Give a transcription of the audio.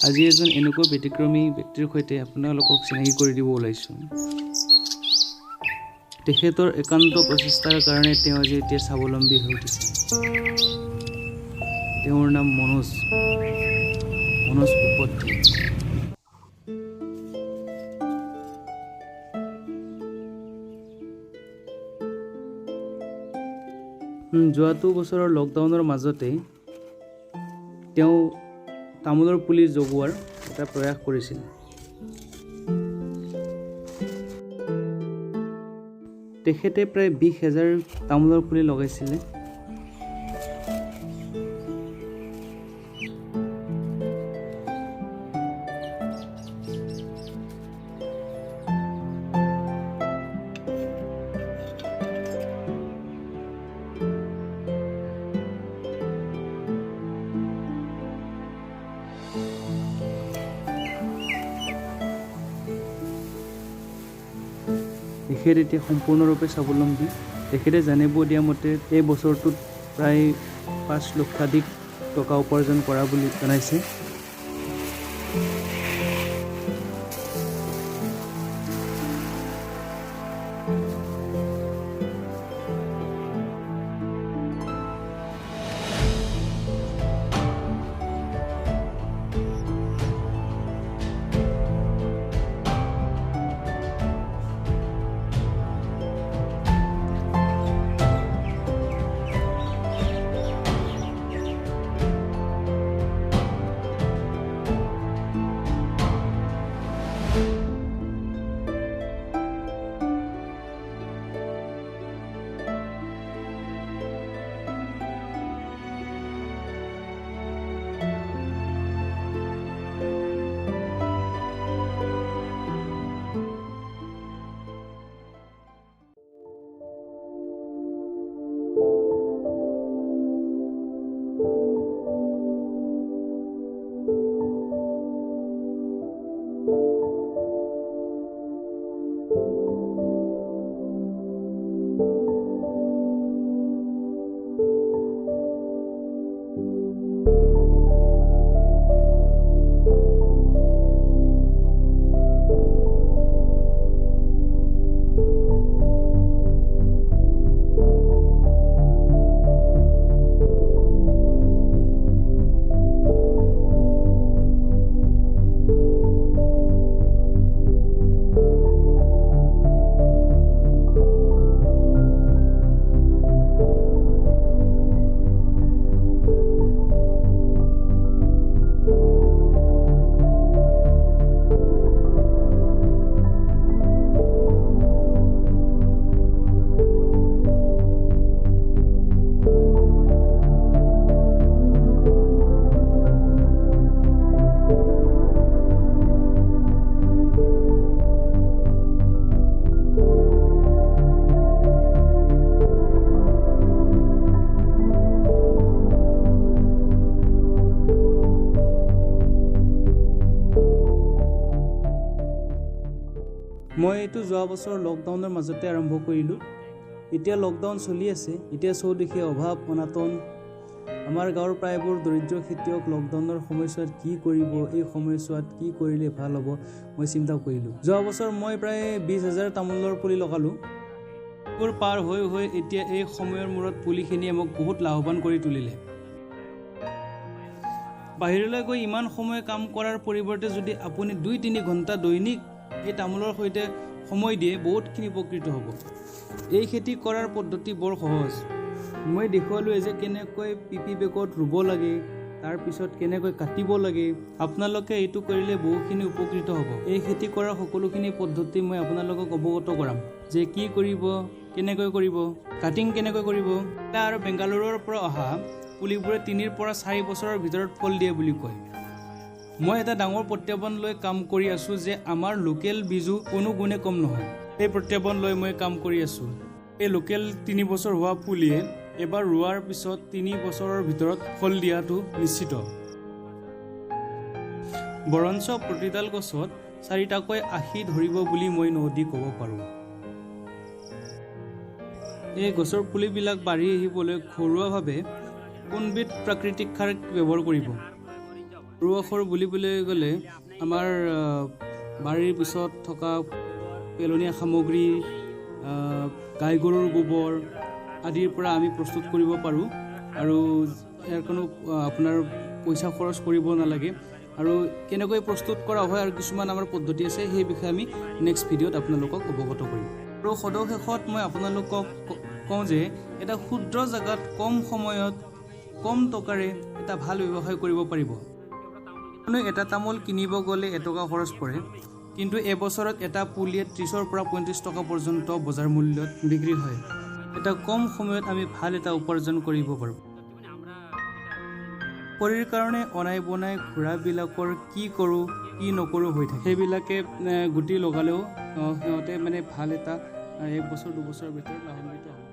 আজি এজন এনেকুৱা ব্যতিক্ৰমী ব্যক্তিৰ সৈতে আপোনালোকক চিনাকি কৰি দিব ওলাইছোঁ। তেখেতৰ একান্ত প্ৰচেষ্টাৰ কাৰণে তেওঁ আজি এতিয়া স্বাৱলম্বী হৈ উঠিছে। তেওঁৰ নাম মনোজ উপাধ্যায়। যোৱাটো বছৰৰ লকডাউনৰ মাজতে তেওঁ তামোলৰ পুলি জগোৱাৰ এটা প্ৰয়াস কৰিছিল। তেখেতে প্ৰায় 20,000 তামোলৰ পুলি লগাইছিলে। তেখেত এতিয়া সম্পূৰ্ণৰূপে স্বাৱলম্বী। তেখেতে জানিব দিয়া মতে এই বছৰটোত প্ৰায় 5 লক্ষাধিক টকা উপাৰ্জন কৰা বুলি জনাইছে। মই এইটো যোৱা বছৰ লকডাউনৰ মাজতে আৰম্ভ কৰিলোঁ। এতিয়া লকডাউন চলি আছে। এতিয়া চৌদিশে অভাৱ অনাটন। আমাৰ গাঁৱৰ প্ৰায়বোৰ দৰিদ্ৰ খেতিয়ক লকডাউনৰ সময়ছোৱাত কি কৰিব, এই সময়ছোৱাত কি কৰিলে ভাল হ'ব মই চিন্তা কৰিলোঁ। যোৱা বছৰ মই প্ৰায় 20,000 তামোলৰ পুলি লগালোঁ। এইবোৰ পাৰ হৈ এতিয়া এই সময়ৰ মূৰত পুলিখিনিয়ে মোক বহুত লাভৱান কৰি তুলিলে। বাহিৰলৈ গৈ ইমান সময় কাম কৰাৰ পৰিৱৰ্তে যদি আপুনি 2-3 ঘণ্টা দৈনিক এই তামোলৰ সৈতে সময় দিয়ে বহুতখিনি উপকৃত হ'ব। এই খেতি কৰাৰ পদ্ধতি বৰ সহজ। মই দেখুৱালোঁ যে কেনেকৈ পিপি বেগত ৰুব লাগে, তাৰপিছত কেনেকৈ কাটিব লাগে। আপোনালোকে এইটো কৰিলে বহুখিনি উপকৃত হ'ব। এই খেতি কৰাৰ সকলোখিনি পদ্ধতি মই আপোনালোকক অৱগত কৰাম যে কি কৰিব, কেনেকৈ কৰিব, কাটিং কেনেকৈ কৰিব। আৰু বেংগালুৰুৰ পৰা অহা পুলিবোৰে 3 পৰা 4 বছৰৰ ভিতৰত ফল দিয়ে বুলি কয়। মই এটা ডাঙৰ প্ৰত্যাহ্বান লৈ কাম কৰি আছোঁ যে আমাৰ লোকেল বীজো কোনো গুণে কম নহয়। এই প্ৰত্যাহ্বান লৈ মই কাম কৰি আছোঁ। এই লোকেল 3 বছৰ হোৱা পুলিয়ে এবাৰ ৰোৱাৰ পিছত 3 বছৰৰ ভিতৰত ফল দিয়াটো নিশ্চিত। বৰঞ্চ প্ৰতিডাল গছত 4টাকৈ আশী ধৰিব বুলি মই নদী ক'ব পাৰোঁ। এই গছৰ পুলিবিলাক বাঢ়ি আহিবলৈ ঘৰুৱাভাৱে কোনবিধ প্ৰাকৃতিক সাৰ ব্যৱহাৰ কৰিব? সৰু আখৰ বুলিবলৈ গ'লে আমাৰ বাৰীৰ পিছত থকা পেলনীয়া সামগ্ৰী, গাই গৰুৰ গোবৰ আদিৰ পৰা আমি প্ৰস্তুত কৰিব পাৰোঁ আৰু ইয়াৰ কোনো আপোনাৰ পইচা খৰচ কৰিব নালাগে। আৰু কেনেকৈ প্ৰস্তুত কৰা হয় আৰু কিছুমান আমাৰ পদ্ধতি আছে, সেই বিষয়ে আমি নেক্সট ভিডিঅ'ত আপোনালোকক অৱগত কৰিম। আৰু সদশেষত মই আপোনালোকক কওঁ যে এটা ক্ষুদ্ৰ জেগাত কম সময়ত কম টকাৰে এটা ভাল ব্যৱসায় কৰিব পাৰিব। এটা তামোল কিনিব গ'লে এটকা খৰচ পৰে, কিন্তু এবছৰত এটা পুলিয়ে 30ৰ পৰা 35 টকা পৰ্যন্ত বজাৰ মূল্যত বিক্ৰী হয়। এটা কম সময়ত আমি ভাল এটা উপাৰ্জন কৰিব পাৰোঁ। খৰিৰ কাৰণে অনাই বনাই ঘোঁৰাবিলাকৰ কি কৰোঁ কি নকৰোঁ হৈ থাকে। সেইবিলাকে গুটি লগালেও সিহঁতে ভাল এটা 1 বছৰ 2 বছৰৰ ভিতৰত লাভান্বিত হ'ব।